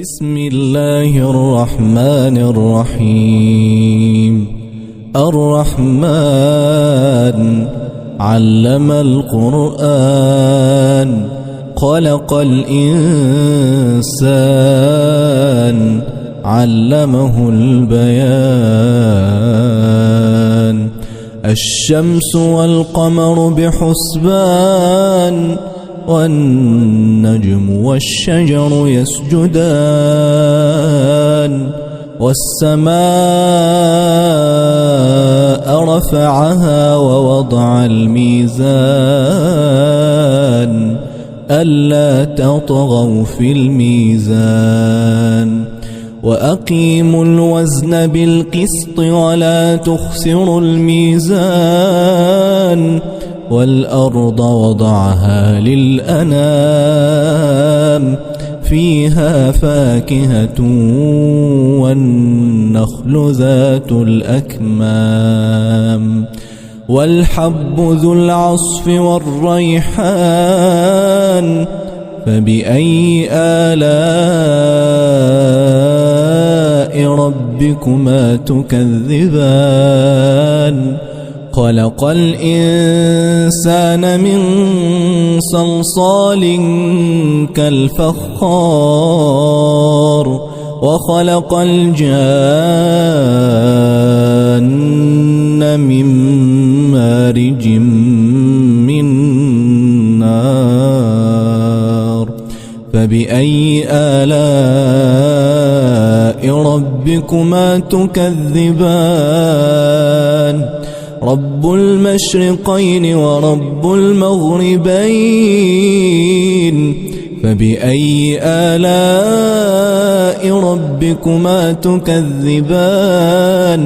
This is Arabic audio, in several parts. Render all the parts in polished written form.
بسم الله الرحمن الرحيم. الرحمن علم القرآن خلق الإنسان علمه البيان. الشمس والقمر بحسبان والنجم والشجر يسجدان. والسماء رفعها ووضع الميزان ألا تطغوا في الميزان. وأقيموا الوزن بالقسط ولا تخسروا الميزان. والأرض وضعها للأنام فيها فاكهة والنخل ذات الأكمام. والحب ذو العصف والريحان فبأي آلاء ربكما تكذبان. خلق الإنسان من صلصال كالفخار وخلق الجان من مارج من نار. فبأي آلاء ربكما تكذبان. رب المشرقين ورب المغربين فبأي آلاء ربكما تكذبان.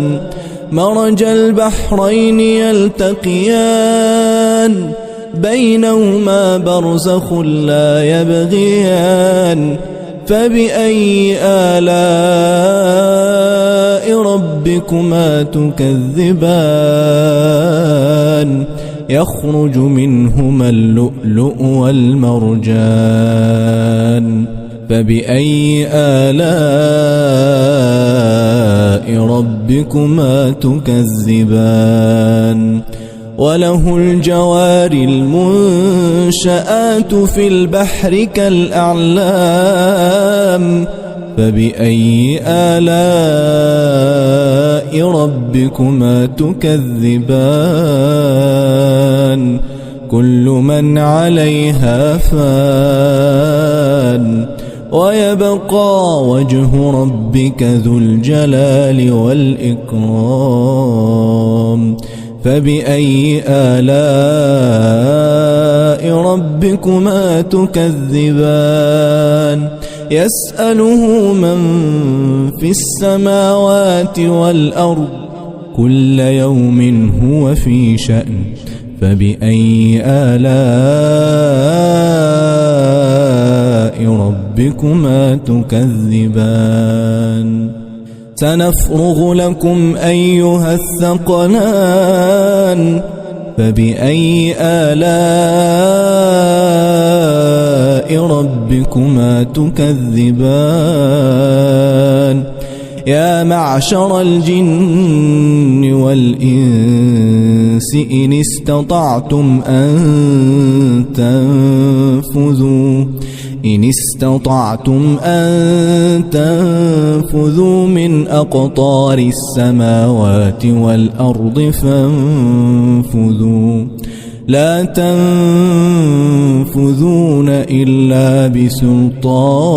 مرج البحرين يلتقيان بينهما برزخ لا يبغيان. فبأي آلاء ربكما تكذبان. يخرج منهما اللؤلؤ والمرجان. فبأي آلاء ربكما تكذبان. وله الجوار المنشآت في البحر كالأعلام. فبأي آلاء ربكما تكذبان. كل من عليها فان ويبقى وجه ربك ذو الجلال والإكرام. فبأي آلاء ربكما تكذبان. يسأله من في السماوات والأرض كل يوم هو في شأن. فبأي آلاء ربكما تكذبان. سنفرغ لكم أيها الثقلان. فبأي آلاء ربكما تكذبان. يا معشر الجن والإنس إن استطعتم أن تنفذوا من أقطار السماوات والأرض فانفذوا لا تنفذون إلا بسلطان.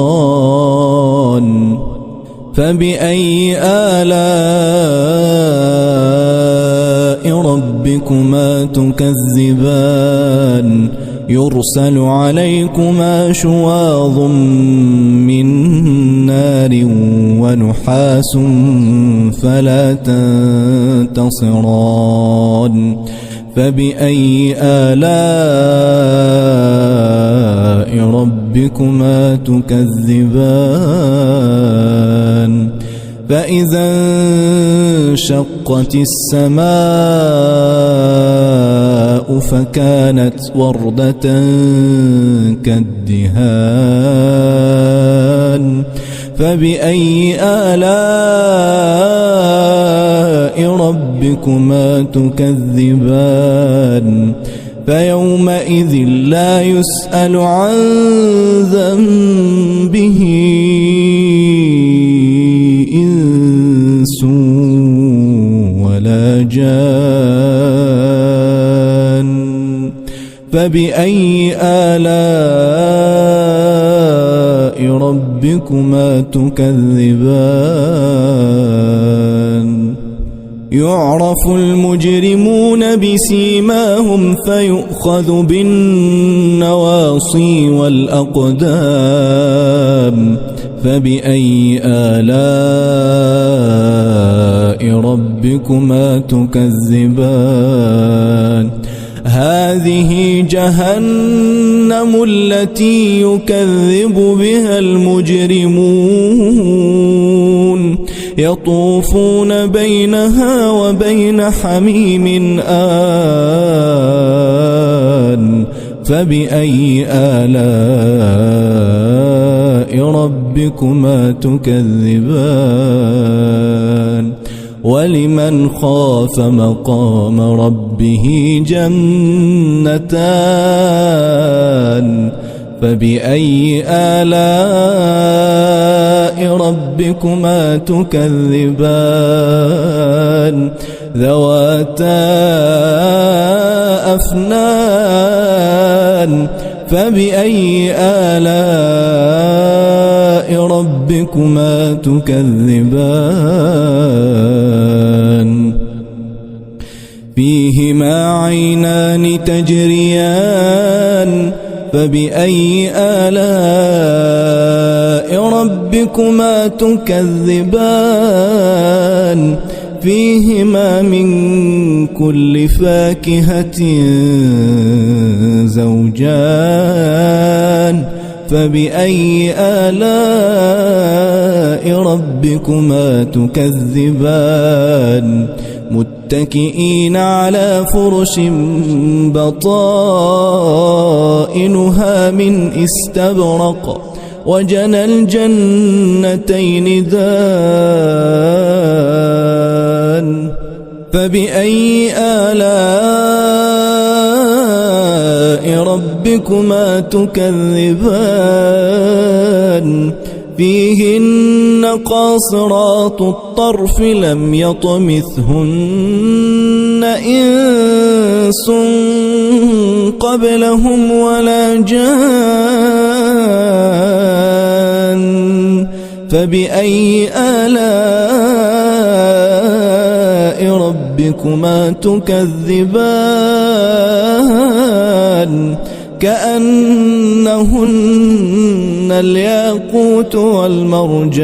فبأي آلاء ربكما تكذبان. يرسل عليكما شواظ من نار ونحاس فلا تنتصران. فبأي آلاء ربكما تكذبان. فإذا انشقت السماء فكانت وردة كالدهان فبأي آلاء ربكما تكذبان فيومئذ لا يسأل عن ذنبه إنس ولا جان فبأي آلاء ربكما تكذبان يعرف المجرمون بسيماهم فيؤخذ بالنواصي والأقدام فبأي آلاء ربكما تكذبان هذه جهنم التي يكذب بها المجرمون يطوفون بينها وبين حميم آن فبأي آلاء ربكما تكذبان ولمن خاف مقام ربه جنتان فبأي آلاء ربكما تكذبان ذواتا أفنان فبأي آلاء ربكما تكذبان فيهما عينان تجريان فبأي آلاء ربكما تكذبان فيهما من كل فاكهة زوجان فبأي آلاء ربكما تكذبان متكئين على فرش بطائنها من استبرق وجنى الجنتين دان فبأي آلاء ربكما تكذبان فيهن قاصرات الطرف لم يطمثهن إنس قبلهم ولا جان فبأي آلاء ربكما تكذبان كأنهن الياقوت والمرجان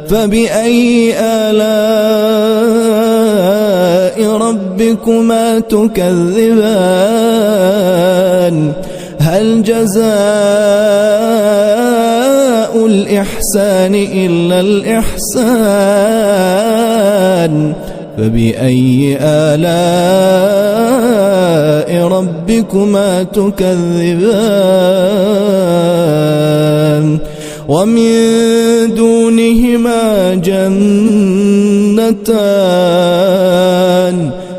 فبأي آلاء ربكما تكذبان هل جزاء الإحسان إلا الإحسان فبأي آلاء ربكما تكذبان ومن دونهما جنتان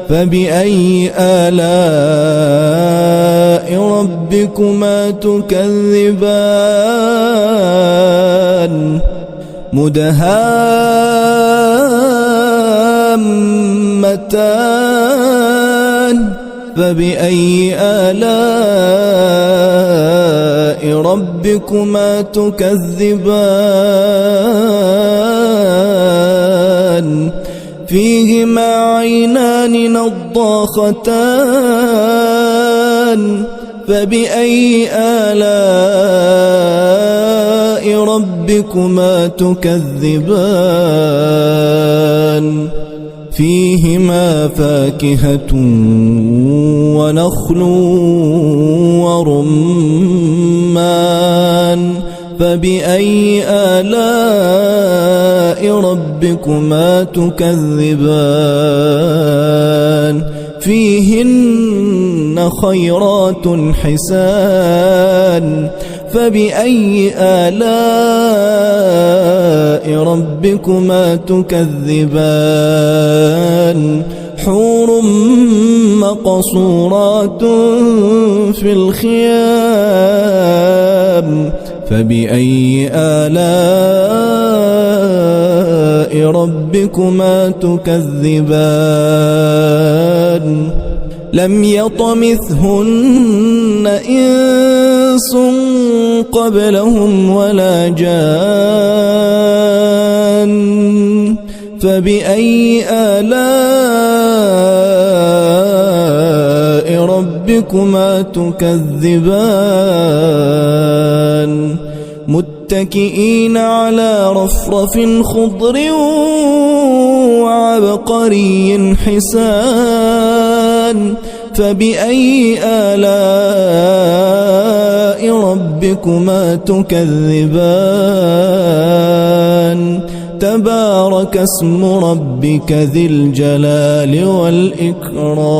فبأي آلاء ربكما تكذبان مدهامتان فبأي آلاء ربكما تكذبان فيهما عينان نضاختان فبأي آلاء ربكما تكذبان فيهما فاكهة ونخل ورمان فبأي آلاء ربكما تكذبان فيهن خيرات حسان فبأي آلاء ربكما تكذبان حور مقصورات في الخيام فبأي آلاء ربكما تكذبان لم يطمثهن إنس قبلهم ولا جان فبأي آلاء ربكما تكذبان متكئين على رفرف خضر وعبقري حسان فبأي آلاء ربكما تكذبان تبارك اسم ربك ذي الجلال والإكرام